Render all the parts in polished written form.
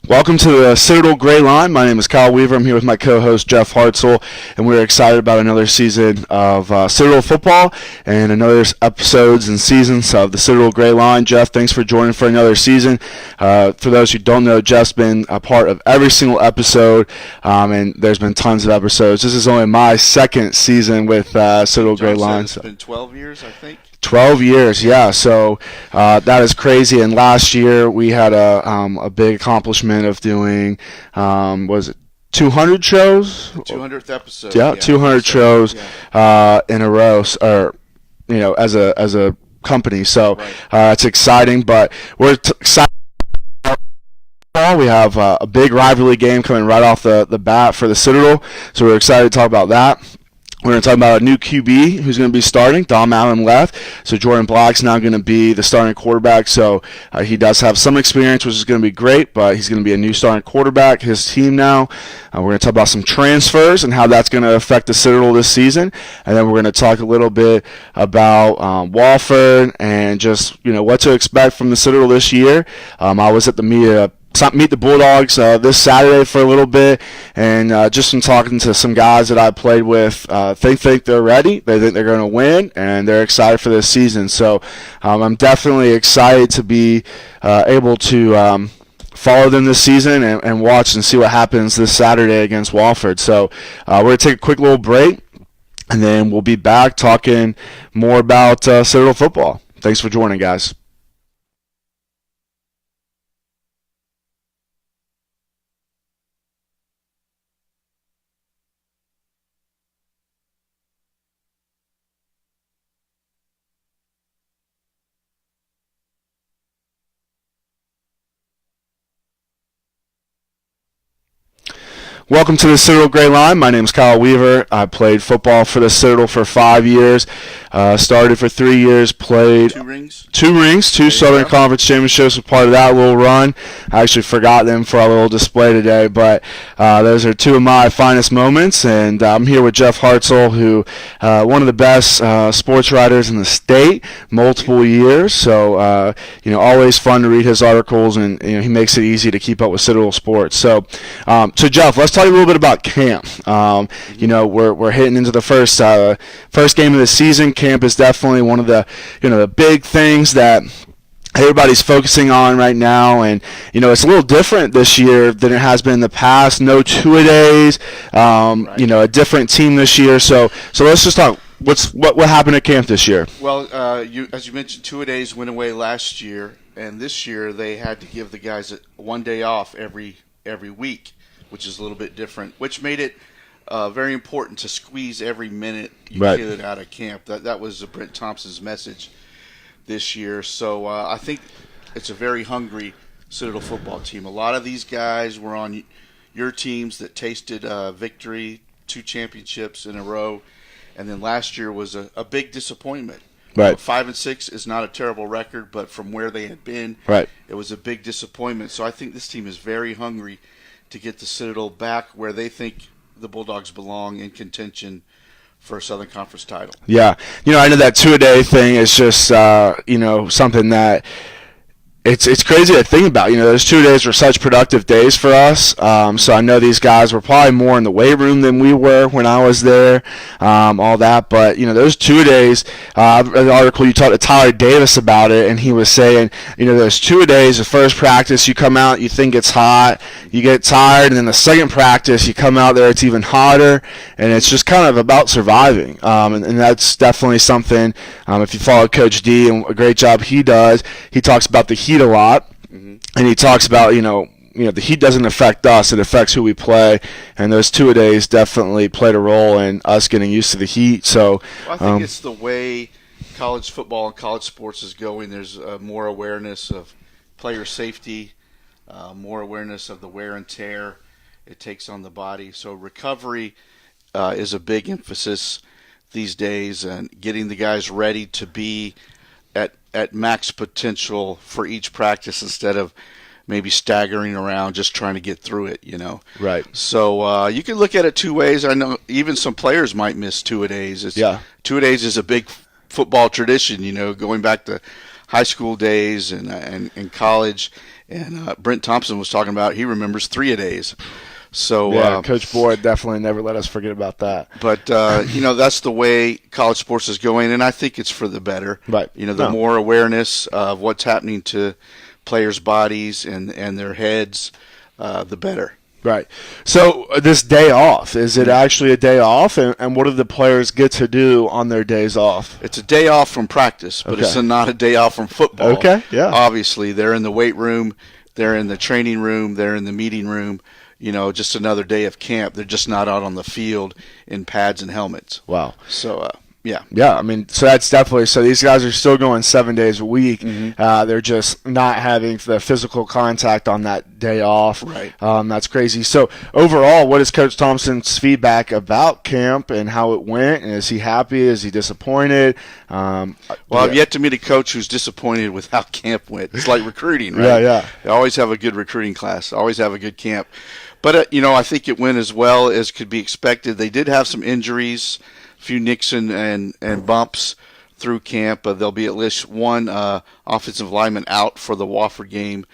Welcome to the Citadel GrayLine. My name is Kyle Weaver. I'm here with my co-host Jeff Hartsell, and we're excited about another season of Citadel football and another episodes and seasons of the Citadel GrayLine. Jeff, thanks for joining for another season. For those who don't know, Jeff's been a part of every single episode, and there's been tons of episodes. This is only my second season with Citadel GrayLine. It's been 12 years, I think. 12 years, yeah. So that is crazy. And last year we had a big accomplishment of doing, was it 200 shows? 200th episode. Yeah, 200 shows in a row, or as a company. So it's exciting. But we're excited. We have a big rivalry game coming right off the bat for the Citadel. So we're excited to talk about that. We're going to talk about a new QB who's going to be starting. Dom Allen left, so Jordan Black's now going to be the starting quarterback. So he does have some experience, which is going to be great, but he's going to be a new starting quarterback, his team now. We're going to talk about some transfers and how that's going to affect the Citadel this season. And then we're going to talk a little bit about Wofford and just what to expect from the Citadel this year. I was at the Meet the Bulldogs this Saturday for a little bit, and just from talking to some guys that I played with, they think they're ready. They think they're going to win, and they're excited for this season. So I'm definitely excited to be able to follow them this season and watch and see what happens this Saturday against Wofford. So we're going to take a quick little break, and then we'll be back talking more about Citadel football. Thanks for joining, guys. Welcome to the Citadel GrayLine. My name is Kyle Weaver. I played football for the Citadel for 5 years. Started for 3 years. Played two rings, two Southern Conference championships. Was part of that little run. I actually forgot them for our little display today, but those are two of my finest moments. And I'm here with Jeff Hartsell, who one of the best sports writers in the state, multiple years. So always fun to read his articles, and he makes it easy to keep up with Citadel sports. So Jeff, let's talk a little bit about camp. We're hitting into the first game of the season. Camp is definitely one of the the big things that everybody's focusing on right now, and it's a little different this year than it has been in the past. No two-a-days, a different team this year. So let's just talk. What happened at camp this year? Well, as you mentioned, two-a-days went away last year, and this year they had to give the guys one day off every week, which is a little bit different, which made it very important to squeeze every minute you could out of camp. That was Brent Thompson's message this year. So I think it's a very hungry Citadel football team. A lot of these guys were on your teams that tasted victory, 2 championships in a row, and then last year was a big disappointment. Right. 5-6 is not a terrible record, but from where they had been, it was a big disappointment. So I think this team is very hungry to get the Citadel back where they think the Bulldogs belong in contention for a Southern Conference title. Yeah. I know that two-a-day thing is just, something that it's crazy to think about. Those 2 days were such productive days for us. So I know these guys were probably more in the weight room than we were when I was there, all that. But, those 2 days, an article you talked to Tyler Davis about it, and he was saying, those 2 days, the first practice, you come out, you think it's hot, you get tired, and then the second practice, you come out there, it's even hotter, and it's just kind of about surviving. And that's definitely something, if you follow Coach D and a great job he does, he talks about the heat a lot, and he talks about the heat doesn't affect us, it affects who we play, and those two-a-days definitely played a role in us getting used to the heat. So I think it's the way college football and college sports is going. There's more awareness of player safety, more awareness of the wear and tear it takes on the body. So recovery is a big emphasis these days, and getting the guys ready to be at max potential for each practice instead of maybe staggering around just trying to get through it, Right. So you can look at it two ways. I know even some players might miss two-a-days. Two-a-days is a big football tradition, going back to high school days and college. And Brent Thompson was talking about he remembers 3-a-days. So yeah, Coach Boyd definitely never let us forget about that. But that's the way college sports is going, and I think it's for the better. Right. The more awareness of what's happening to players' bodies and their heads, the better. Right. So this day off, is it actually a day off? And what do the players get to do on their days off? It's a day off from practice, but it's not a day off from football. Okay, yeah. Obviously, they're in the weight room, they're in the training room, they're in the meeting room. Just another day of camp. They're just not out on the field in pads and helmets. Wow. So, yeah. Yeah, I mean, so that's definitely – so these guys are still going 7 days a week. Mm-hmm. They're just not having the physical contact on that day off. Right. That's crazy. So, overall, what is Coach Thompson's feedback about camp and how it went? And is he happy? Is he disappointed? Well, I've yet to meet a coach who's disappointed with how camp went. It's like recruiting, right? Yeah. They always have a good recruiting class, always have a good camp. But, I think it went as well as could be expected. They did have some injuries, a few nicks and bumps through camp. There'll be at least one offensive lineman out for the Wofford game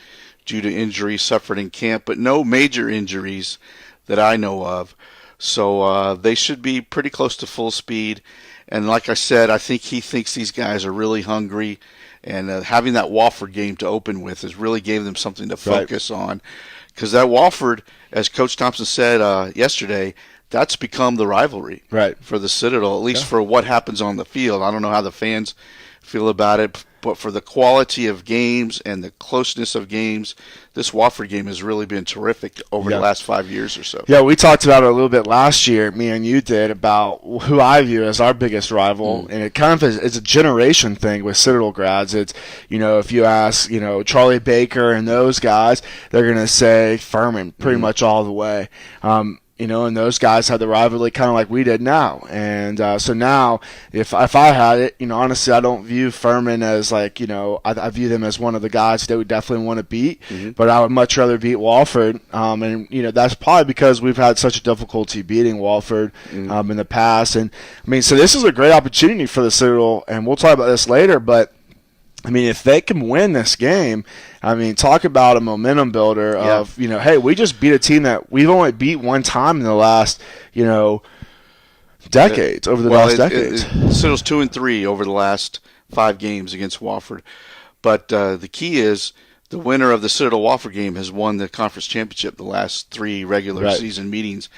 due to injuries suffered in camp, but no major injuries that I know of. So they should be pretty close to full speed. And like I said, I think he thinks these guys are really hungry. And having that Wofford game to open with has really gave them something to focus on. Because that Wofford, as Coach Thompson said yesterday, that's become the rivalry for the Citadel, at least for what happens on the field. I don't know how the fans feel about it, but for the quality of games and the closeness of games, this Wofford game has really been terrific over the last 5 years or so. Yeah, we talked about it a little bit last year, me and you did, about who I view as our biggest rival. And it kind of is a generation thing with Citadel grads. It's, if you ask, Charlie Baker and those guys, they're going to say Furman pretty much all the way. And those guys had the rivalry kind of like we did now. And so now, if I had it, honestly, I don't view Furman as like, I view them as one of the guys that we definitely want to beat. But I would much rather beat Wofford. And that's probably because we've had such a difficulty beating Wofford in the past. And, so this is a great opportunity for the Citadel, and we'll talk about this later, but if they can win this game, talk about a momentum builder of, hey, we just beat a team that we've only beat one time in the last, decades, over the last decades. Citadel's 2-3 over the last 5 games against Wofford. But the key is the winner of the Citadel-Wofford game has won the conference championship the last 3 regular season meetings.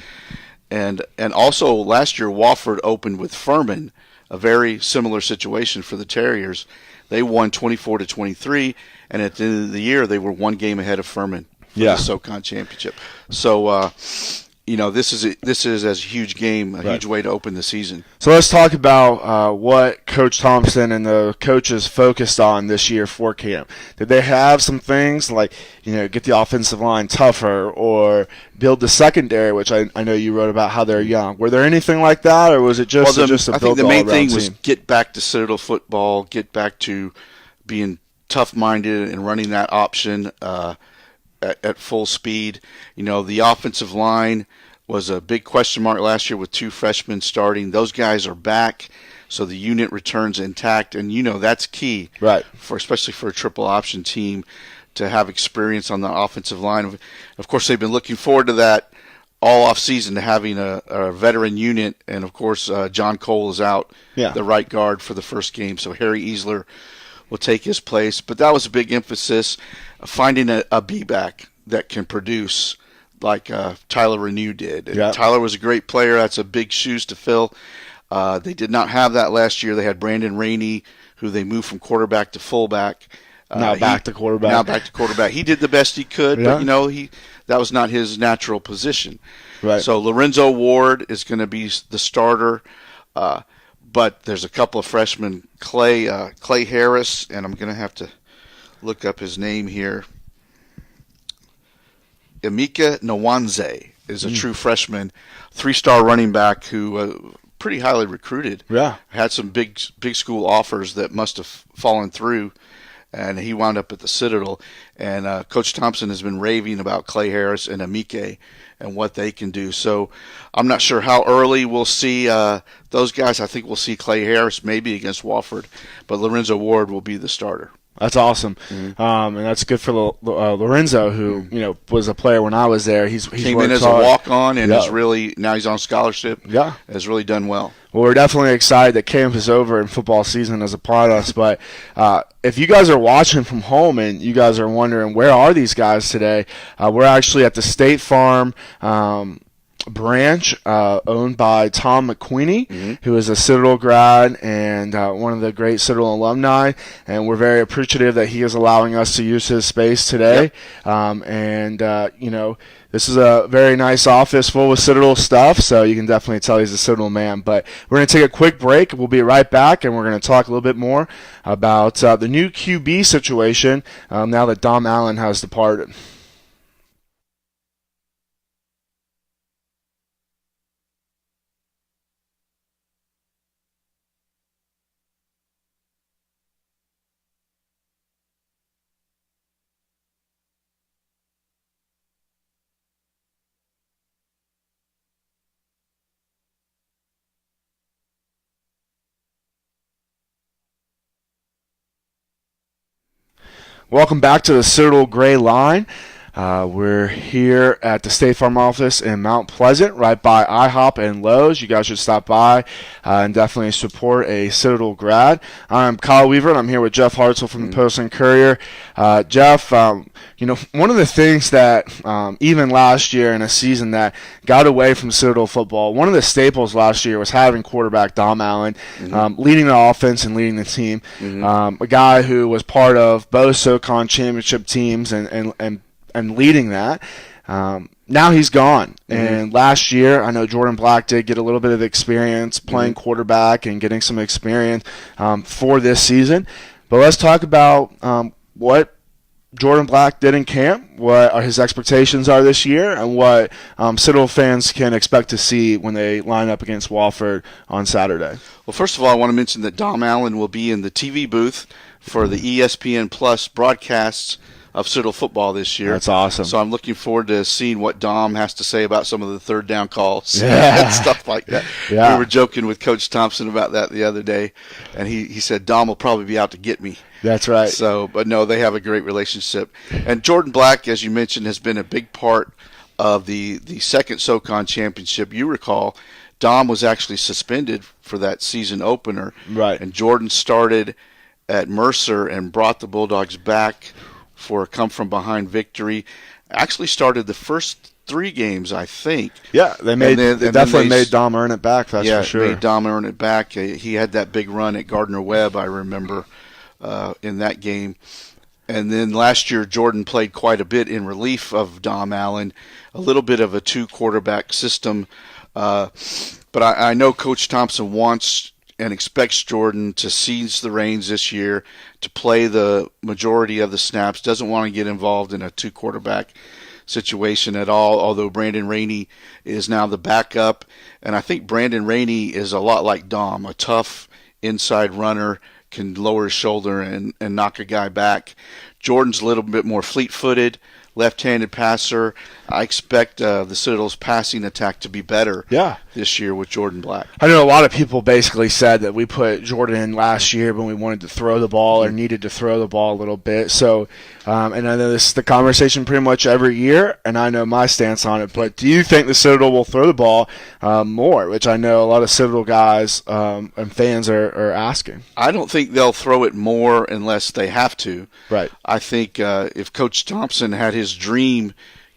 And also last year, Wofford opened with Furman, a very similar situation for the Terriers. They won 24-23, and at the end of the year, they were 1 game ahead of Furman for the SoCon championship. So, this is a huge game, a huge way to open the season. So let's talk about what Coach Thompson and the coaches focused on this year for camp. Did they have some things like, get the offensive line tougher or build the secondary, which I know you wrote about how they're young. Were there anything like that, or was it just a build-all-around team? I think the main thing was get back to Citadel football, get back to being tough-minded and running that option at full speed. The offensive line was a big question mark last year with 2 freshmen starting. Those guys are back, so the unit returns intact, and that's key, especially for a triple option team to have experience on the offensive line. Of course, they've been looking forward to that all off season, to having a veteran unit, and of course John Cole is out, the right guard for the first game, so Harry Easler will take his place. But that was a big emphasis, finding a B-back that can produce like Tyler Renew did. And Tyler was a great player. That's a big shoes to fill. They did not have that last year. They had Brandon Rainey, who they moved from quarterback to fullback. Now back to quarterback. He did the best he could, but that was not his natural position. Right. So Lorenzo Ward is going to be the starter, but there's a couple of freshmen, Clay Harris, and I'm going to have to look up his name here. Emeka Nwanze is a true freshman, 3-star running back who pretty highly recruited. Had some big school offers that must have fallen through, and he wound up at the Citadel. And Coach Thompson has been raving about Clay Harris and Emeka and what they can do. So I'm not sure how early we'll see those guys. I think we'll see Clay Harris maybe against Wofford, but Lorenzo Ward will be the starter. That's awesome, and that's good for Lorenzo, who was a player when I was there. He's came worked in as hard. a walk-on and is really now he's on scholarship. Yeah, has really done well. Well, we're definitely excited that camp is over and football season is upon us. But if you guys are watching from home and you guys are wondering where are these guys today, we're actually at the State Farm branch owned by Tom McQueenie, who is a Citadel grad and one of the great Citadel alumni, and we're very appreciative that he is allowing us to use his space today. This is a very nice office full of Citadel stuff, so you can definitely tell he's a Citadel man. But we're going to take a quick break. We'll be right back, and we're going to talk a little bit more about the new QB situation now that Dom Allen has departed. Welcome back to the Citadel GrayLine. We're here at the State Farm office in Mount Pleasant, right by IHOP and Lowe's. You guys should stop by and definitely support a Citadel grad. I'm Kyle Weaver, and I'm here with Jeff Hartsell from the Post and Courier. Jeff, one of the things that even last year in a season that got away from Citadel football, one of the staples last year was having quarterback Dom Allen leading the offense and leading the team. A guy who was part of both SoCon championship teams and leading that. Now he's gone. And last year, I know Jordan Black did get a little bit of experience playing quarterback and getting some experience for this season. But let's talk about what Jordan Black did in camp, what his expectations are this year, and what Citadel fans can expect to see when they line up against Wofford on Saturday. Well, first of all, I want to mention that Dom Allen will be in the TV booth for the ESPN Plus broadcasts of Citadel football this year. That's awesome. So I'm looking forward to seeing what Dom has to say about some of the third down calls and stuff like that. Yeah. We were joking with Coach Thompson about that the other day, and he said Dom will probably be out to get me. That's right. So, but no, they have a great relationship. And Jordan Black, as you mentioned, has been a big part of the second SoCon championship. You recall, Dom was actually suspended for that season opener. Right. And Jordan started at Mercer and brought the Bulldogs back for a come-from-behind victory. Actually started the first 3 games, I think. Yeah, they definitely made Dom earn it back, that's for sure. Yeah, made Dom earn it back. He had that big run at Gardner-Webb, I remember, in that game. And then last year, Jordan played quite a bit in relief of Dom Allen, a little bit of a 2-quarterback system. But I know Coach Thompson wants and expects Jordan to seize the reins this year, to play the majority of the snaps, doesn't want to get involved in a 2-quarterback situation at all, although Brandon Rainey is now the backup. And I think Brandon Rainey is a lot like Dom, a tough inside runner, can lower his shoulder and knock a guy back. Jordan's a little bit more fleet-footed, left-handed passer. I expect the Citadel's passing attack to be better this year with Jordan Black. I know a lot of people basically said that we put Jordan in last year when we wanted to throw the ball or needed to throw the ball a little bit. So, and I know this is the conversation pretty much every year, and I know my stance on it. But do you think the Citadel will throw the ball more, which I know a lot of Citadel guys and fans are asking? I don't think they'll throw it more unless they have to. Right. I think if Coach Thompson had his dream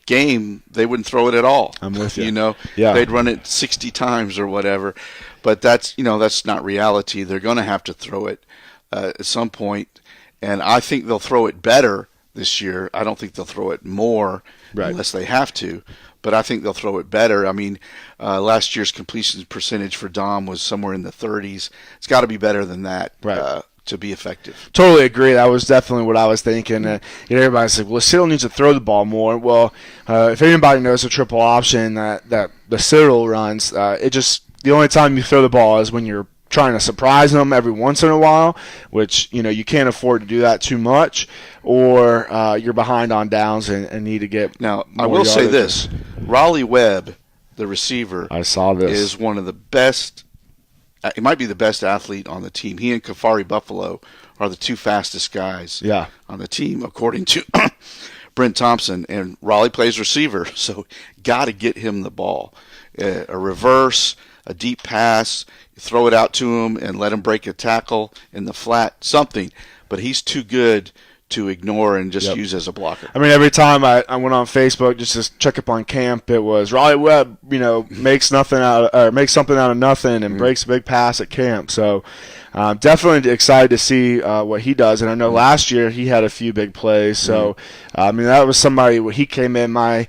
game, they wouldn't throw it at all. I'm with you. They'd run it 60 times or whatever. But that's not reality. They're going to have to throw it at some point, and I think they'll throw it better this year. I don't think they'll throw it more unless they have to, but I think they'll throw it better. I mean, last year's completion percentage for Dom was somewhere in the 30s. It's got to be better than that. To be effective. Totally agree. That was definitely what I was thinking. Everybody's like, well, Citadel needs to throw the ball more. Well, if anybody knows the triple option that the Citadel runs, the only time you throw the ball is when you're trying to surprise them every once in a while, which you can't afford to do that too much, or you're behind on downs and need to get. Now, I will say this: Raleigh Webb, the receiver, I saw this, is one of the best. He might be the best athlete on the team. He and Kafari Buffalo are the two fastest guys Yeah. on the team, according to Brent Thompson. And Raleigh plays receiver, so got to get him the ball. A reverse, a deep pass, throw it out to him and let him break a tackle in the flat, something. But he's too good to ignore and just use as a blocker. I mean, every time I went on Facebook just to check up on camp, it was Raleigh Webb, makes something out of nothing and breaks a big pass at camp. So definitely excited to see what he does. And I know last year he had a few big plays. So I mean, that was somebody when he came in my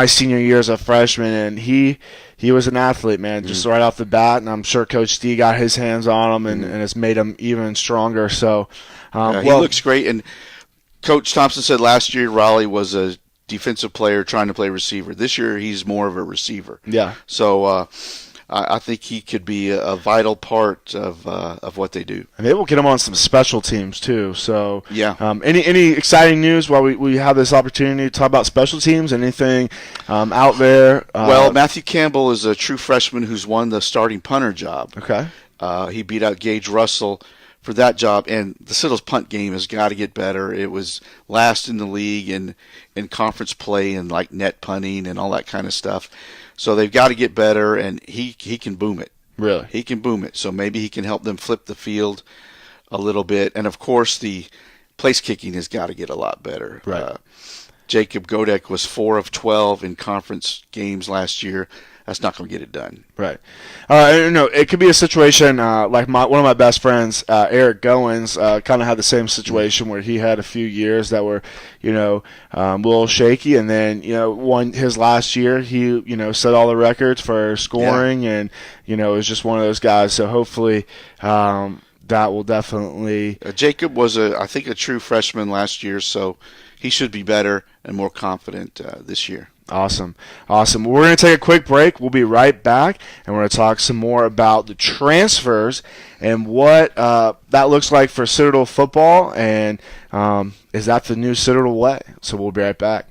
senior year as a freshman, and he was an athlete, man, just right off the bat. And I'm sure Coach D got his hands on him and has made him even stronger. So he looks great. And Coach Thompson said last year Raleigh was a defensive player trying to play receiver. This year he's more of a receiver. Yeah. So I think he could be a vital part of what they do. And maybe we'll get him on some special teams too. So yeah. Any exciting news while we have this opportunity to talk about special teams? Anything out there? Well, Matthew Campbell is a true freshman who's won the starting punter job. Okay. He beat out Gage Russell for that job, and the Citadel's punt game has got to get better. It was last in the league in conference play and like net punting and all that kind of stuff. So they've got to get better, and he can boom it. Really? He can boom it. So maybe he can help them flip the field a little bit. And, of course, the place kicking has got to get a lot better. Right. Jacob Godek was 4 of 12 in conference games last year. That's not going to get it done. Right. It could be a situation like one of my best friends, Eric Goins, kind of had the same situation where he had a few years that were, a little shaky, and then his last year he set all the records for scoring, and was just one of those guys. So hopefully that will definitely. Jacob was I think a true freshman last year, so he should be better and more confident this year. Awesome. We're going to take a quick break. We'll be right back, and we're going to talk some more about the transfers and what that looks like for Citadel football, and is that the new Citadel way? So we'll be right back.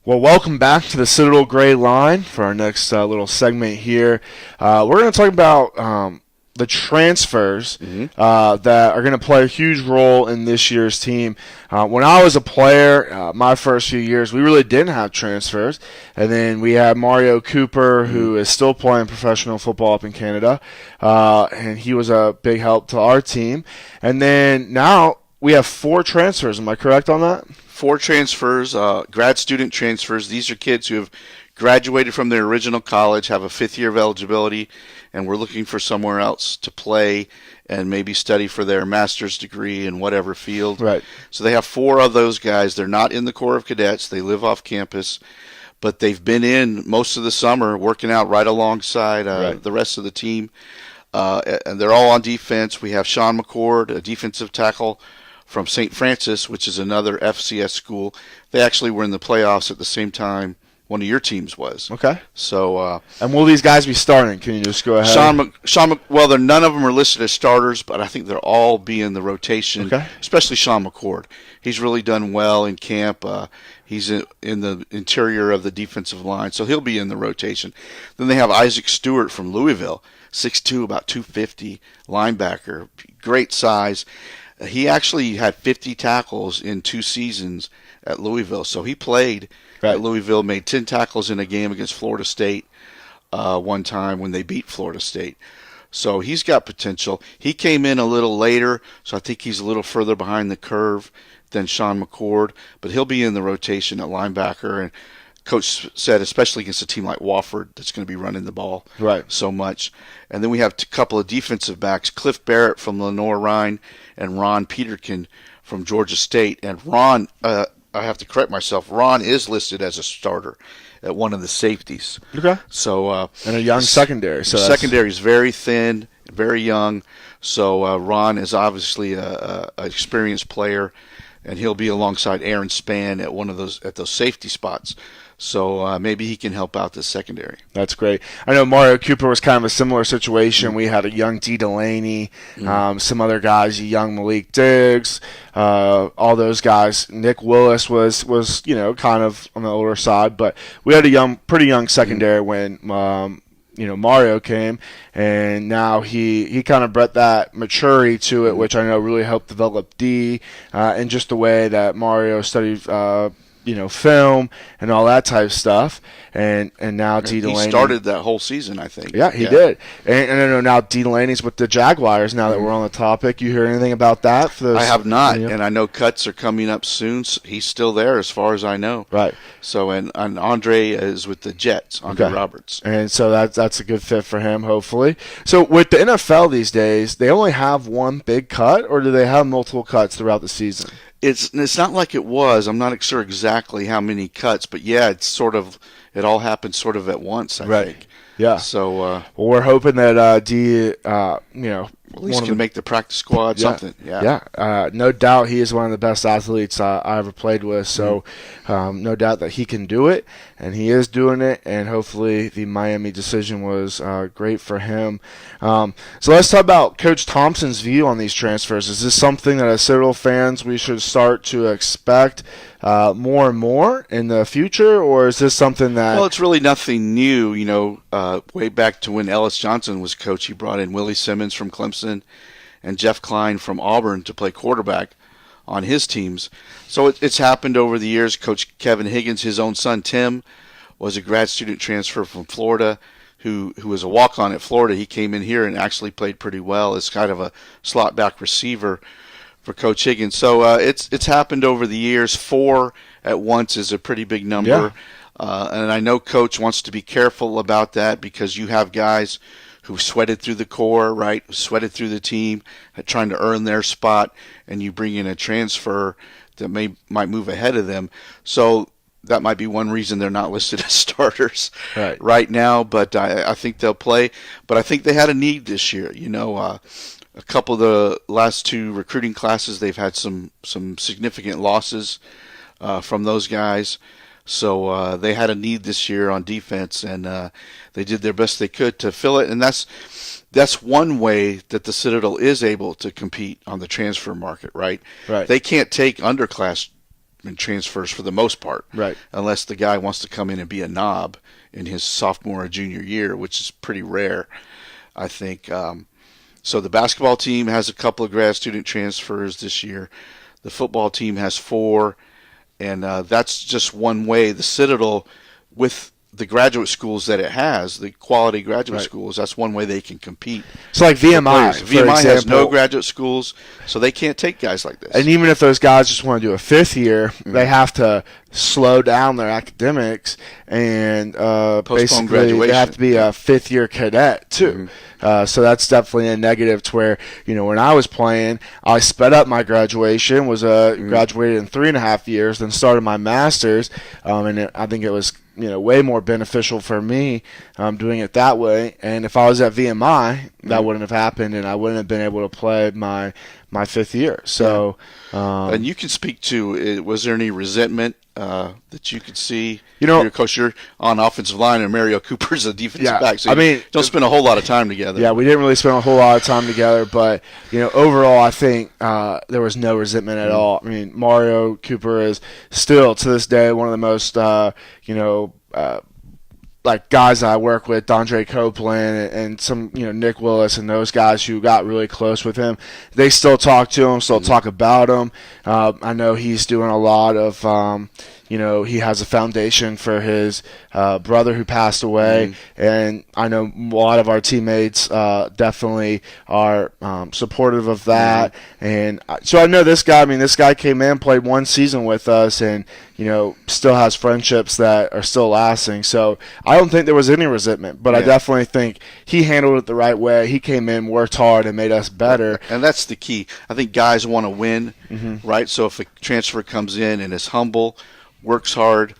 Well, welcome back to the Citadel GrayLine for our next little segment here. We're going to talk about the transfers that are going to play a huge role in this year's team. When I was a player, my first few years, we really didn't have transfers. And then we had Mario Cooper, who is still playing professional football up in Canada, and he was a big help to our team. And then now we have 4 transfers. Am I correct on that? 4 transfers, grad student transfers. These are kids who have graduated from their original college, have a 5th year of eligibility, and we're looking for somewhere else to play and maybe study for their master's degree in whatever field. Right. So they have 4 of those guys. They're not in the Corps of Cadets. They live off campus, but they've been in most of the summer working out right alongside the rest of the team. And they're all on defense. We have Sean McCord, a defensive tackle from St. Francis, which is another FCS school. They actually were in the playoffs at the same time one of your teams was. Okay. So, and will these guys be starting? Can you just go ahead? Well, none of them are listed as starters, but I think they'll all be in the rotation. Okay. Especially Sean McCord. He's really done well in camp. He's in the interior of the defensive line, so he'll be in the rotation. Then they have Isaac Stewart from Louisville, 6'2", about 250, linebacker, great size. He actually had 50 tackles in 2 seasons at Louisville. So he played at Louisville, made 10 tackles in a game against Florida State one time when they beat Florida State. So he's got potential. He came in a little later, so I think he's a little further behind the curve than Sean McCord, but he'll be in the rotation at linebacker. And Coach said, especially against a team like Wofford that's going to be running the ball so much. And then we have a couple of defensive backs, Cliff Barrett from Lenore-Rhine and Ron Peterkin from Georgia State. And Ron, I have to correct myself, Ron is listed as a starter at one of the safeties. Okay. So and a young secondary. So secondary is very thin, very young. So Ron is obviously a experienced player, and he'll be alongside Aaron Spann at those safety spots. So maybe he can help out the secondary. That's great. I know Mario Cooper was kind of a similar situation. We had a young D. Delaney, some other guys, a young Malik Diggs, all those guys. Nick Willis was kind of on the older side, but we had a pretty young secondary when Mario came, and now he kind of brought that maturity to it, which I know really helped develop D, and just the way that Mario studied film and all that type of stuff. And now D. Delaney. He started that whole season, I think. Yeah, he did. And I know now D. Delaney's with the Jaguars now that we're on the topic. You hear anything about that? I have not, and I know cuts are coming up soon. So he's still there as far as I know. Right. So, and Andre is with the Jets, Andre Roberts. And so that's a good fit for him, hopefully. So with the NFL these days, they only have one big cut, or do they have multiple cuts throughout the season? It's not like it was. I'm not sure exactly how many cuts, but yeah, it all happened sort of at once, I think. Yeah. So well, we're hoping that D, at least can make the practice squad, something. Yeah. No doubt he is one of the best athletes I ever played with. So no doubt that he can do it, and he is doing it. And hopefully the Miami decision was great for him. So let's talk about Coach Thompson's view on these transfers. Is this something that as Citadel fans we should start to expect more and more in the future, or is this something that? Well, it's really nothing new. Way back to when Ellis Johnson was coach, he brought in Willie Simmons from Clemson and Jeff Klein from Auburn to play quarterback on his teams. So it's happened over the years. Coach Kevin Higgins, his own son Tim, was a grad student transfer from Florida who was a walk-on at Florida. He came in here and actually played pretty well as kind of a slot back receiver for Coach Higgins. So it's happened over the years. 4 at once is a pretty big number. Yeah. And I know Coach wants to be careful about that because you have guys who sweated through the core, right, sweated through the team, trying to earn their spot, and you bring in a transfer that might move ahead of them. So that might be one reason they're not listed as starters right now, but I think they'll play. But I think they had a need this year. A couple of the last 2 recruiting classes, they've had some significant losses from those guys. So they had a need this year on defense, and they did their best they could to fill it. And that's one way that the Citadel is able to compete on the transfer market, right? They can't take underclassmen transfers for the most part, unless the guy wants to come in and be a knob in his sophomore or junior year, which is pretty rare, I think. So the basketball team has a couple of grad student transfers this year. The football team has 4. And that's just one way the Citadel, with the graduate schools that it has, the quality graduate schools, that's one way they can compete. It's like VMI. VMI has no graduate schools, so they can't take guys like this. And even if those guys just want to do a 5th year, they have to slow down their academics and postpone basically graduation. They have to be a 5th year cadet too. So that's definitely a negative to where, when I was playing, I sped up my graduation, was graduated in 3.5 years, then started my master's, and I think it was way more beneficial for me doing it that way. And if I was at VMI, that wouldn't have happened, and I wouldn't have been able to play my 5th year. So, and you can speak to, was there any resentment that you could see? Your coach, you're on offensive line, and Mario Cooper's a defensive back. So you don't spend a whole lot of time together. Yeah, we didn't really spend a whole lot of time together, but overall, I think there was no resentment at all. I mean, Mario Cooper is still to this day one of the most like guys that I work with, Dondre Copeland and some, Nick Willis and those guys who got really close with him, they still talk to him, still talk about him. I know he's doing a lot of, he has a foundation for his brother who passed away, and I know a lot of our teammates definitely are supportive of that. And so I know this guy. I mean, this guy came in, played one season with us, and still has friendships that are still lasting. So I don't think there was any resentment, but I definitely think he handled it the right way. He came in, worked hard, and made us better. And that's the key. I think guys want to win, right? So if a transfer comes in and is humble, works hard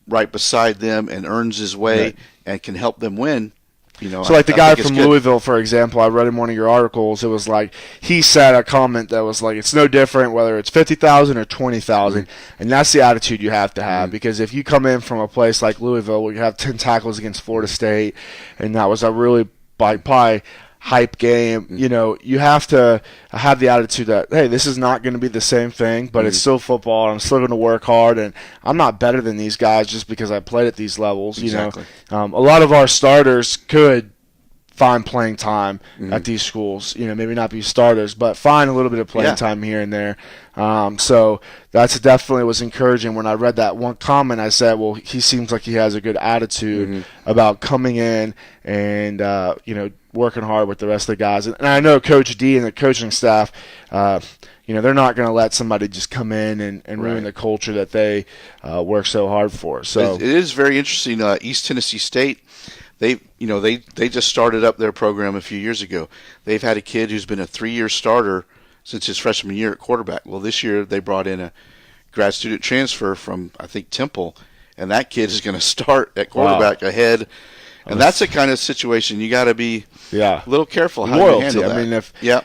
right beside them, and earns his way and can help them win, So like the guy from Louisville, for example, I read in one of your articles, it was like he said a comment that was like, it's no different whether it's 50,000 or 20,000, and that's the attitude you have to have, because if you come in from a place like Louisville where you have 10 tackles against Florida State, and that was a really probably hype game, you have to have the attitude that, hey, this is not going to be the same thing, but it's still football, and I'm still going to work hard, and I'm not better than these guys just because I played at these levels. Exactly. A lot of our starters could find playing time at these schools, maybe not be starters, but find a little bit of playing time here and there. So that's definitely was encouraging. When I read that one comment, I said, well, he seems like he has a good attitude about coming in and, working hard with the rest of the guys. And I know Coach D and the coaching staff, they're not going to let somebody just come in and ruin the culture that they work so hard for. So it is very interesting. East Tennessee State, they just started up their program a few years ago. They've had a kid who's been a 3-year starter since his freshman year at quarterback. Well, this year they brought in a grad student transfer from, I think, Temple, and that kid is going to start at quarterback ahead. And that's the kind of situation you got to be a little careful how you handle that. I mean,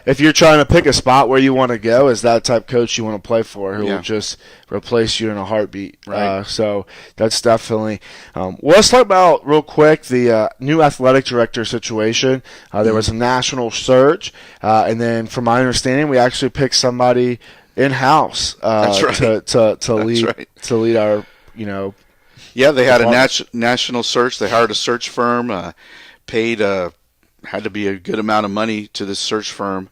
if you're trying to pick a spot where you want to go, is that type of coach you want to play for, who will just replace you in a heartbeat. Right. So that's definitely. Well, let's talk about real quick the new athletic director situation. There was a national search, and then from my understanding, we actually picked somebody in house to lead our Yeah, they had a national search. They hired a search firm, paid had to be a good amount of money to this search firm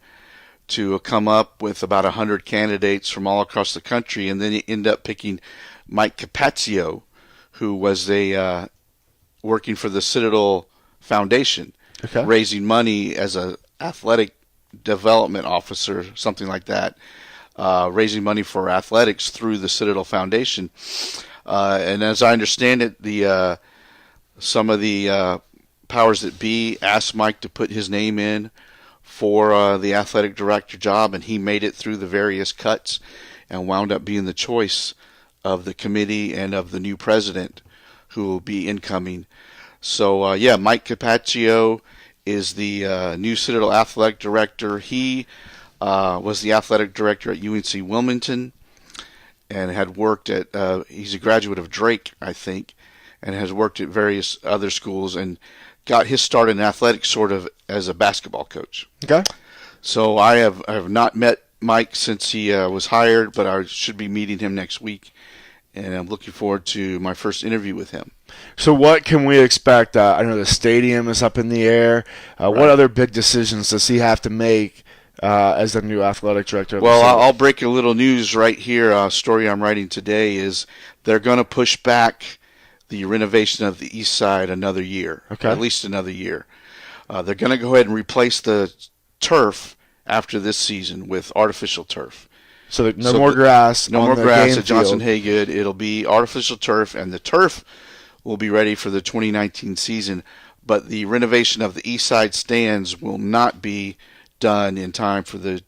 to come up with about 100 candidates from all across the country, and then he ended up picking Mike Capaccio, who was working for the Citadel Foundation, raising money as a athletic development officer, something like that, raising money for athletics through the Citadel Foundation. And as I understand it, some of the powers that be asked Mike to put his name in for the athletic director job, and he made it through the various cuts and wound up being the choice of the committee and of the new president who will be incoming. So, Mike Capaccio is the new Citadel athletic director. He was the athletic director at UNC Wilmington, and had worked at, he's a graduate of Drake, I think, and has worked at various other schools and got his start in athletics sort of as a basketball coach. Okay. So I have not met Mike since he was hired, but I should be meeting him next week, and I'm looking forward to my first interview with him. So what can we expect? I know the stadium is up in the air. What other big decisions does he have to make as the new athletic director? Well, I'll break a little news right here. A story I'm writing today is they're going to push back the renovation of the east side another year, at least another year. They're going to go ahead and replace the turf after this season with artificial turf. So no more grass. No more grass at Johnson Haygood. It'll be artificial turf, and the turf will be ready for the 2019 season. But the renovation of the east side stands will not be done in time for the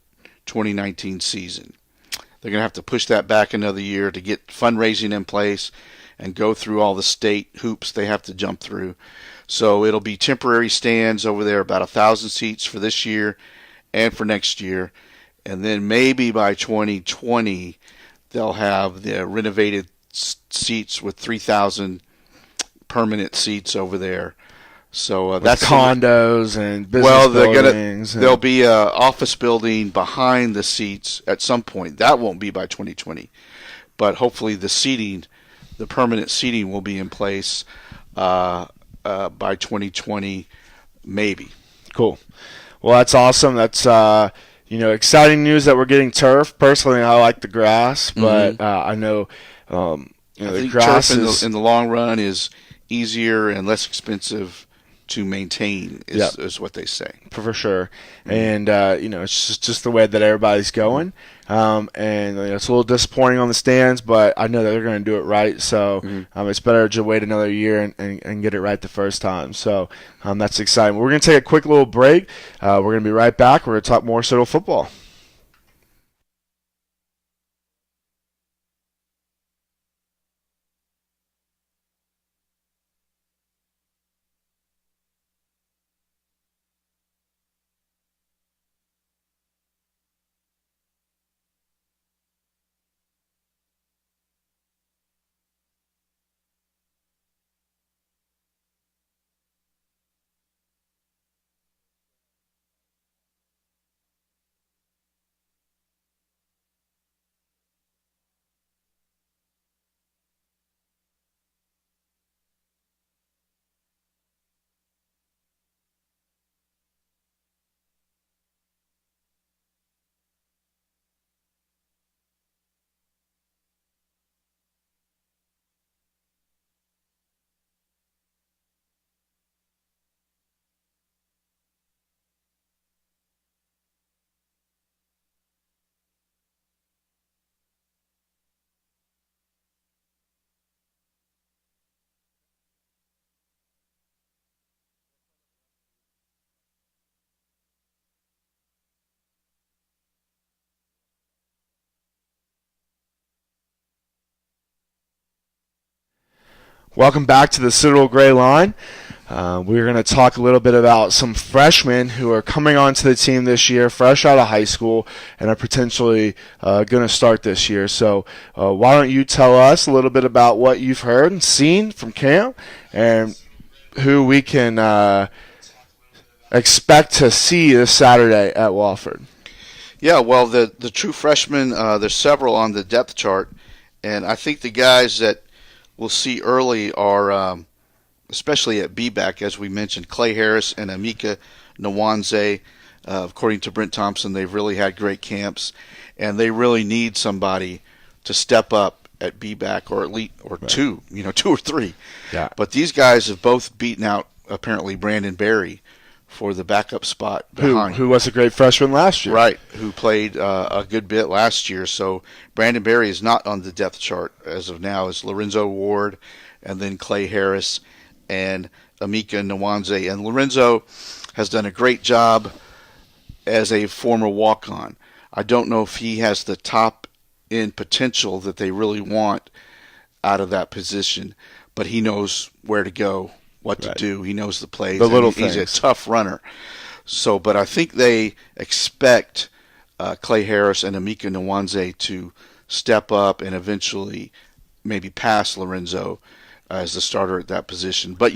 2019 season. They're going to have to push that back another year to get fundraising in place and go through all the state hoops they have to jump through. So it'll be temporary stands over there, about 1,000 seats for this year and for next year. And then maybe by 2020, they'll have the renovated seats with 3,000 permanent seats over there. So that's condos and business buildings. There'll be an office building behind the seats at some point. That won't be by 2020, but hopefully the permanent seating will be in place. by 2020, maybe. Cool. Well, that's awesome. That's exciting news that we're getting turf. Personally, I like the grass, but I know I the think grass turf in the long run is easier and less expensive to maintain, is what they say. for sure. And it's just the way that everybody's going. And it's a little disappointing on the stands, but I know that they're going to do it right. So it's better to wait another year and get it right the first time. So that's exciting. We're going to take a quick little break. We're going to be right back. We're going to talk more Citadel football. Welcome back to the Citadel GrayLine. We're going to talk a little bit about some freshmen who are coming onto the team this year, fresh out of high school, and are potentially going to start this year. So why don't you tell us a little bit about what you've heard and seen from camp and who we can expect to see this Saturday at Wofford? Yeah, well, the true freshmen, there's several on the depth chart, and I think the guys that we'll see early are, especially at B-back, as we mentioned, Clay Harris and Amika Nwanze. According to Brent Thompson, they've really had great camps, and they really need somebody to step up at B-back or two or three. Yeah. But these guys have both beaten out, apparently, Brandon Berry for the backup spot behind. Who was a great freshman last year. Right, who played a good bit last year. So Brandon Berry is not on the depth chart as of now. It's Lorenzo Ward and then Clay Harris and Amika Nwanze. And Lorenzo has done a great job as a former walk-on. I don't know if he has the top-end potential that they really want out of that position, but he knows where to go, what to do. He knows the plays. The little things. He's a tough runner. So, but I think they expect Clay Harris and Amika Nwanze to step up and eventually maybe pass Lorenzo as the starter at that position. But,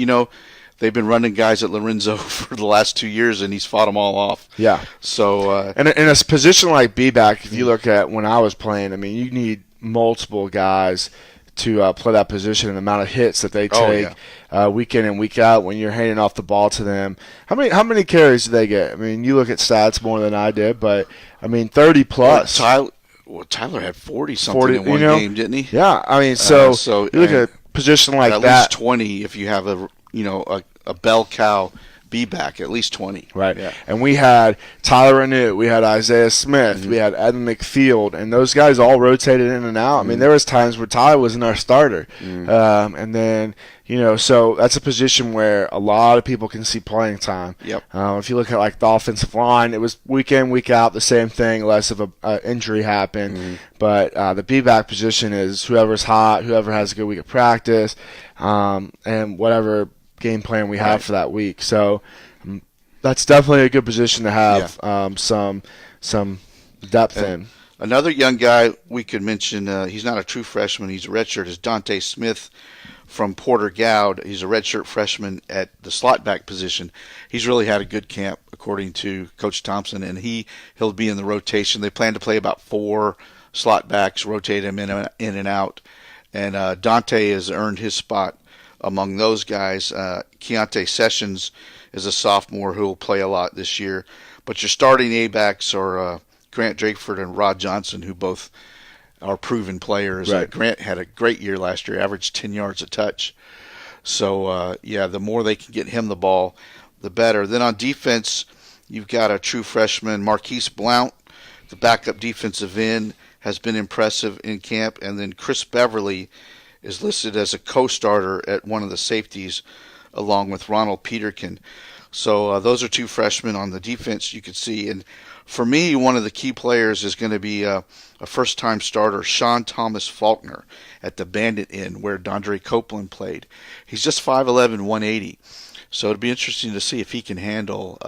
they've been running guys at Lorenzo for the last 2 years, and he's fought them all off. Yeah. So, and in a position like B-back, if you look at when I was playing, I mean, you need multiple guys to play that position and the amount of hits that they take week in and week out when you're handing off the ball to them. How many carries do they get? I mean, you look at stats more than I did, but, 30 plus. Tyler had 40-something in one game, didn't he? Yeah. I mean, so you look at a position like at that. At least 20 if you have a bell cow B-back, at least 20. Right. Yeah. And we had Tyler Renew, we had Isaiah Smith, we had Evan McField, and those guys all rotated in and out. I mean, there was times where Tyler wasn't our starter. And then, so that's a position where a lot of people can see playing time. Yep. If you look at, like, the offensive line, it was week in, week out, the same thing, less of an injury happened. But the B-back position is whoever's hot, whoever has a good week of practice, and whatever game plan we have for that week. So that's definitely a good position to have some depth in. Another young guy we could mention, he's not a true freshman, he's a redshirt, is Dante Smith from Porter Gowd. He's a redshirt freshman at the slot back position. He's really had a good camp, according to Coach Thompson, and he'll be in the rotation. They plan to play about 4 slot backs, rotate him in and out. And Dante has earned his spot among those guys. Keontae Sessions is a sophomore who will play a lot this year. But your starting A-backs are Grant Drakeford and Rod Johnson, who both are proven players. Right. Grant had a great year last year, averaged 10 yards a touch. So, the more they can get him the ball, the better. Then on defense, you've got a true freshman, Marquise Blount, the backup defensive end, has been impressive in camp. And then Chris Beverly is listed as a co-starter at one of the safeties, along with Ronald Peterkin. So those are two freshmen on the defense you can see. And for me, one of the key players is going to be a first-time starter, Sean Thomas Faulkner, at the Bandit Inn, where Dondre Copeland played. He's just 5'11", 180. So it'll be interesting to see if he can handle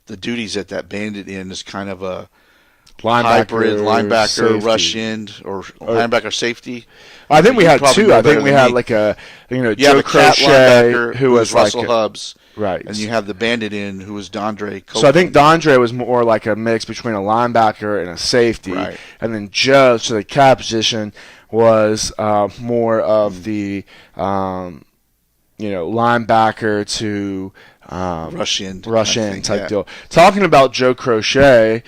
the duties at that Bandit Inn as kind of a hybrid linebacker, safety. rush end, or linebacker safety. I think we had probably two. know I think better we than had me. like a You Joe have a cat Crochet linebacker who was Russell like Hubbs, right, and you have the Bandit Inn who was Dondre Copeland. So I think Dondre was more like a mix between a linebacker and a safety, Right. and then Joe, so the cat position was more of the linebacker to rush in type deal. Talking about Joe Crochet,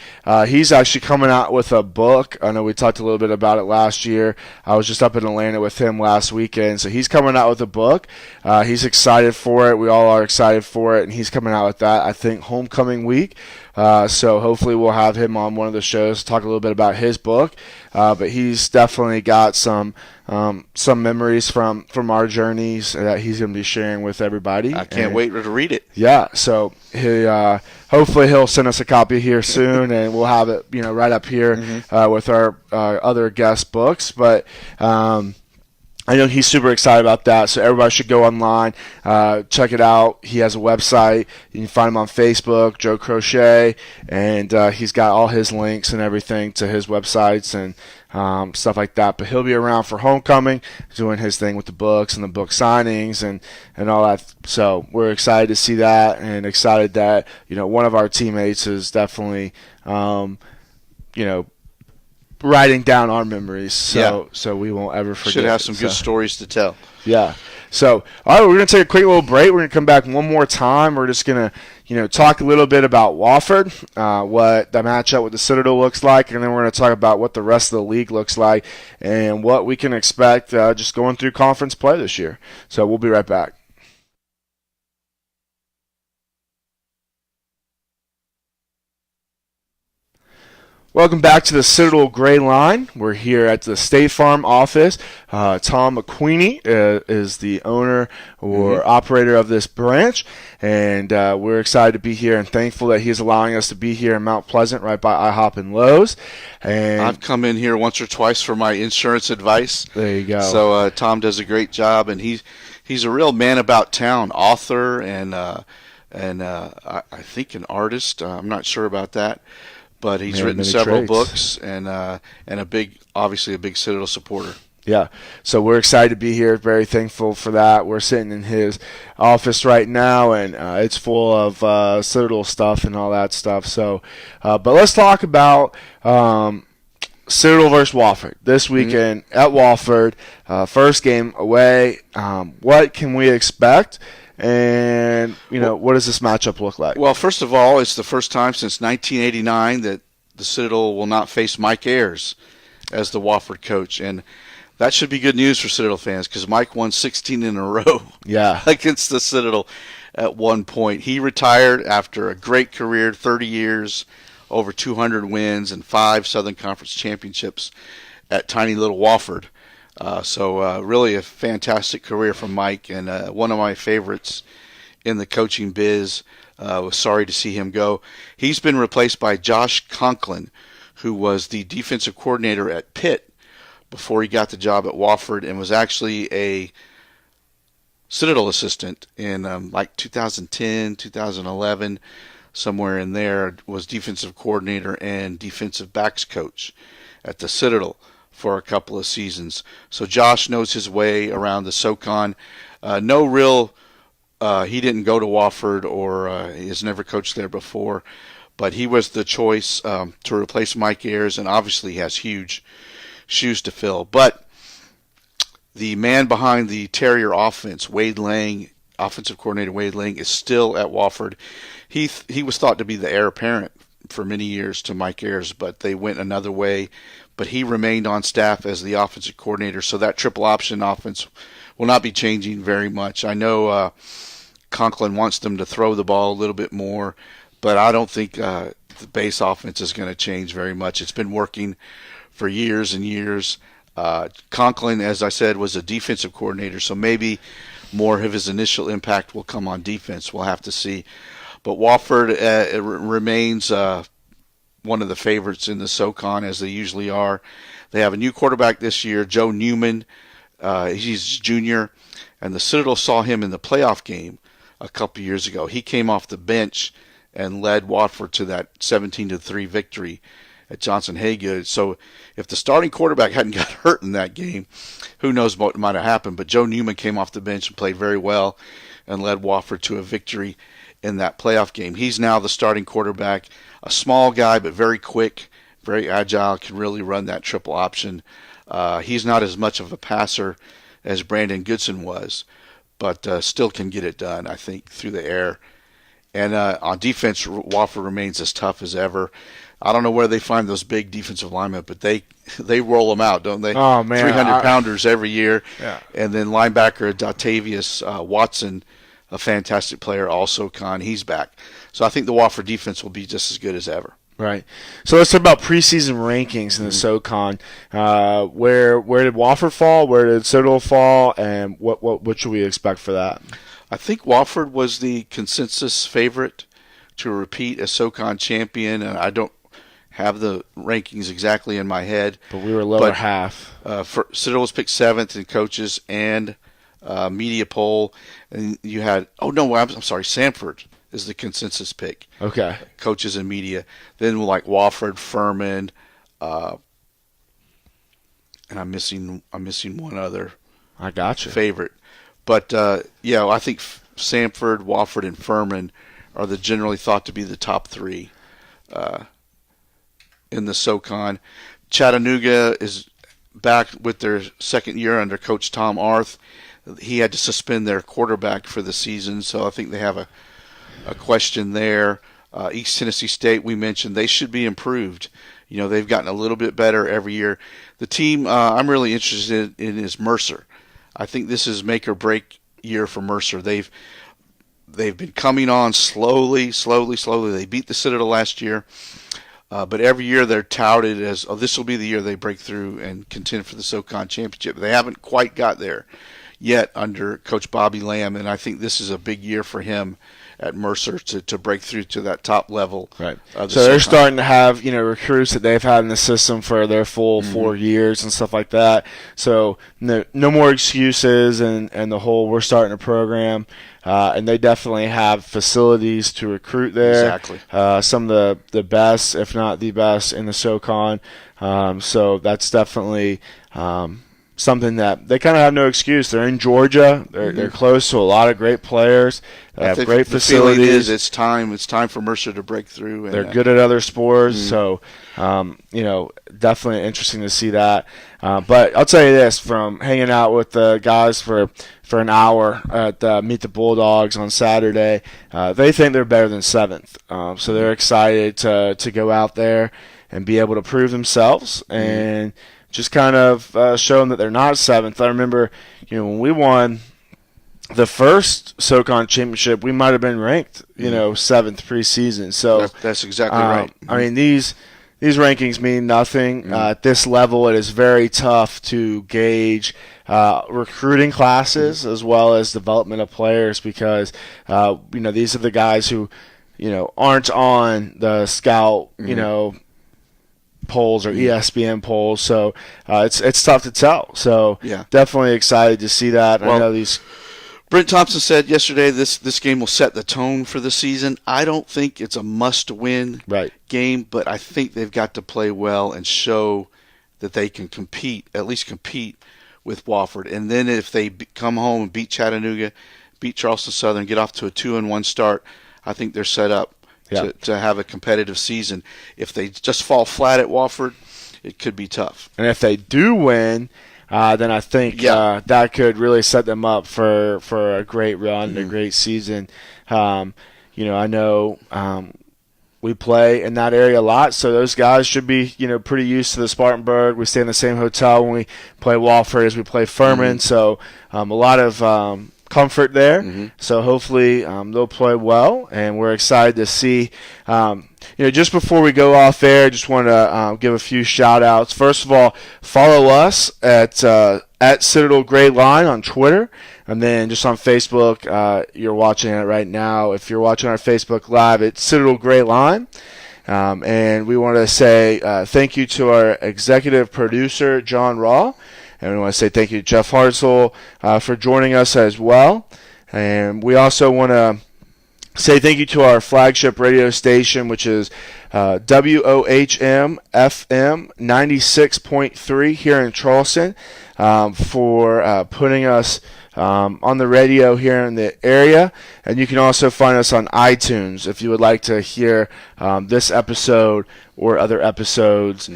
he's actually coming out with a book. I know we talked a little bit about it last year. I was just up in Atlanta with him last weekend. So he's coming out with a book. He's excited for it. We all are excited for it. And he's coming out with that, I think, homecoming week. So hopefully we'll have him on one of the shows to talk a little bit about his book. But he's definitely got some memories from our journeys that he's going to be sharing with everybody. I can't wait to read it. Yeah, so he hopefully he'll send us a copy here soon, and we'll have it right up here with our other guest books. But I know he's super excited about that, so everybody should go online, check it out. He has a website. You can find him on Facebook, Joe Crochet, and he's got all his links and everything to his websites and stuff like that. But he'll be around for homecoming, doing his thing with the books and the book signings and all that. So we're excited to see that, and excited that one of our teammates is definitely writing down our memories, so we won't ever forget. Should have some good stories to tell. Yeah. So, all right, we're going to take a quick little break. We're going to come back one more time. We're just going to, talk a little bit about Wofford, what the matchup with the Citadel looks like, and then we're going to talk about what the rest of the league looks like and what we can expect just going through conference play this year. So we'll be right back. Welcome back to the Citadel GrayLine. We're here at the State Farm office. Tom McQueenie is the owner or operator of this branch, and we're excited to be here and thankful that he's allowing us to be here in Mount Pleasant, right by IHOP and Lowe's. And I've come in here once or twice for my insurance advice. There you go. So Tom does a great job, and he's a real man about town, author, and I think an artist. I'm not sure about that. But he's written several books and obviously a big Citadel supporter. Yeah, so we're excited to be here. Very thankful for that. We're sitting in his office right now, and it's full of Citadel stuff and all that stuff. So, but let's talk about Citadel versus Wofford this weekend at Wofford. First game away. What can we expect? And, what does this matchup look like? Well, first of all, it's the first time since 1989 that the Citadel will not face Mike Ayers as the Wofford coach. And that should be good news for Citadel fans because Mike won 16 in a row against the Citadel at one point. He retired after a great career, 30 years, over 200 wins, and 5 Southern Conference championships at tiny little Wofford. So really a fantastic career from Mike, and one of my favorites in the coaching biz. Was sorry to see him go. He's been replaced by Josh Conklin, who was the defensive coordinator at Pitt before he got the job at Wofford, and was actually a Citadel assistant in like 2010, 2011, somewhere in there. Was defensive coordinator and defensive backs coach at the Citadel for a couple of seasons. So Josh knows his way around the SoCon. He didn't go to Wofford or he has never coached there before, but he was the choice to replace Mike Ayers, and obviously has huge shoes to fill. But the man behind the Terrier offense, Wade Lang, offensive coordinator Wade Lang, is still at Wofford. He was thought to be the heir apparent for many years to Mike Ayers, but they went another way. But he remained on staff as the offensive coordinator, so that triple option offense will not be changing very much. I know Conklin wants them to throw the ball a little bit more, but I don't think the base offense is going to change very much. It's been working for years and years. Conklin, as I said, was a defensive coordinator, so maybe more of his initial impact will come on defense. We'll have to see. But Wofford remains one of the favorites in the SoCon, as they usually are. They have a new quarterback this year, Joe Newman. He's a junior, and the Citadel saw him in the playoff game a couple years ago. He came off the bench and led Watford to that 17-3 victory at Johnson Haygood. So if the starting quarterback hadn't got hurt in that game, who knows what might have happened. But Joe Newman came off the bench and played very well and led Wofford to a victory in that playoff game. He's now the starting quarterback, a small guy but very quick, very agile, can really run that triple option. He's not as much of a passer as Brandon Goodson was, but still can get it done, I think, through the air. And on defense, Wofford remains as tough as ever. I don't know where they find those big defensive linemen, but they roll them out, don't they? Oh, man. 300-pounders every year. Yeah. And then linebacker Dotavius Watson, a fantastic player, also he's back. So I think the Wofford defense will be just as good as ever. Right. So let's talk about preseason rankings in the SoCon. Where did Wofford fall? Where did Citadel fall? And what should we expect for that? I think Wofford was the consensus favorite to repeat as SoCon champion, and I don't have the rankings exactly in my head. But we were lower half. Citadel was picked 7th in coaches and media poll, and you had I'm sorry, Sanford is the consensus pick. Okay. Coaches and media. Then like Wofford, Furman, and I'm missing one other. I got you. Favorite. But I think Sanford, Wofford, and Furman are generally thought to be the top 3 in the SoCon. Chattanooga is back with their second year under Coach Tom Arth. He had to suspend their quarterback for the season, so I think they have a question there. East Tennessee State, we mentioned, they should be improved. They've gotten a little bit better every year. The team I'm really interested in is Mercer. I think this is make or break year for Mercer. They've been coming on slowly. They beat the Citadel last year, but every year they're touted as, this will be the year they break through and contend for the SoCon championship. They haven't quite got there yet under Coach Bobby Lamb, and I think this is a big year for him at Mercer to break through to that top level. Right. So they're starting to have recruits that they've had in the system for their full 4 years and stuff like that. So no more excuses and the whole we're starting a program. And they definitely have facilities to recruit there. Exactly. Some of the best, if not the best, in the SoCon. So that's definitely something that they kind of have no excuse. They're in Georgia. They're close to a lot of great players. They have great facilities. The feeling is it's time for Mercer to break through. And, they're good at other sports, so definitely interesting to see that. But I'll tell you this, from hanging out with the guys for an hour at Meet the Bulldogs on Saturday, they think they're better than 7th. So they're excited to go out there and be able to prove themselves and just kind of show them that they're not 7th. I remember, when we won the first SoCon championship, we might have been ranked, 7th preseason. So that's exactly right. I mean, these rankings mean nothing. At this level, it is very tough to gauge recruiting classes as well as development of players because, these are the guys who, aren't on the scout, polls or ESPN polls, so it's tough to tell. So definitely excited to see that. Well, I know these. Brent Thompson said yesterday this game will set the tone for the season. I don't think it's a must-win game, but I think they've got to play well and show that they can at least compete with Wofford. And then if they come home and beat Chattanooga, beat Charleston Southern, get off to a 2-1 start, I think they're set up to have a competitive season. If they just fall flat at Wofford, it could be tough. And if they do win, then I think that could really set them up for a great run, a great season. I know we play in that area a lot, so those guys should be pretty used to the Spartanburg. We stay in the same hotel when we play Wofford as we play Furman, so a lot of comfort there. So hopefully they'll play well, and we're excited to see. Just before we go off air, I just want to give a few shout outs. First of all, follow us at Citadel GrayLine on Twitter, and then just on Facebook. You're watching it right now. If you're watching our Facebook Live, it's Citadel GrayLine. And we want to say thank you to our executive producer, John Raw. And we want to say thank you to Jeff Hartsell for joining us as well. And we also want to say thank you to our flagship radio station, which is WOHM FM 96.3 here in Charleston, for putting us on the radio here in the area. And you can also find us on iTunes if you would like to hear this episode or other episodes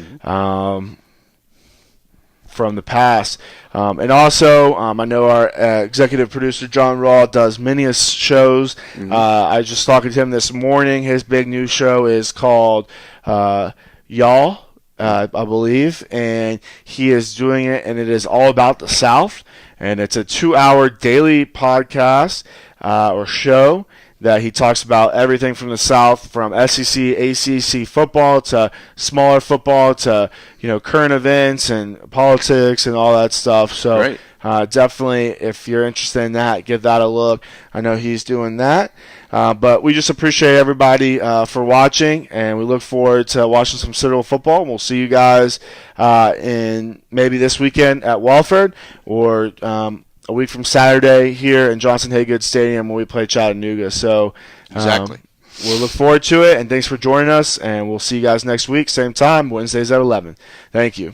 from the past. And also, I know our executive producer, John Raw, does many shows. I was just talking to him this morning. His big new show is called Y'all, I believe, and he is doing it, and it is all about the South. And it's a 2-hour daily podcast or show that he talks about everything from the South, from SEC, ACC football to smaller football to current events and politics and all that stuff. So definitely, if you're interested in that, give that a look. I know he's doing that. But we just appreciate everybody for watching, and we look forward to watching some Citadel football. And we'll see you guys in maybe this weekend at Wofford, or a week from Saturday here in Johnson Haygood Stadium when we play Chattanooga. So exactly, we'll look forward to it, and thanks for joining us, and we'll see you guys next week, same time, Wednesdays at 11. Thank you.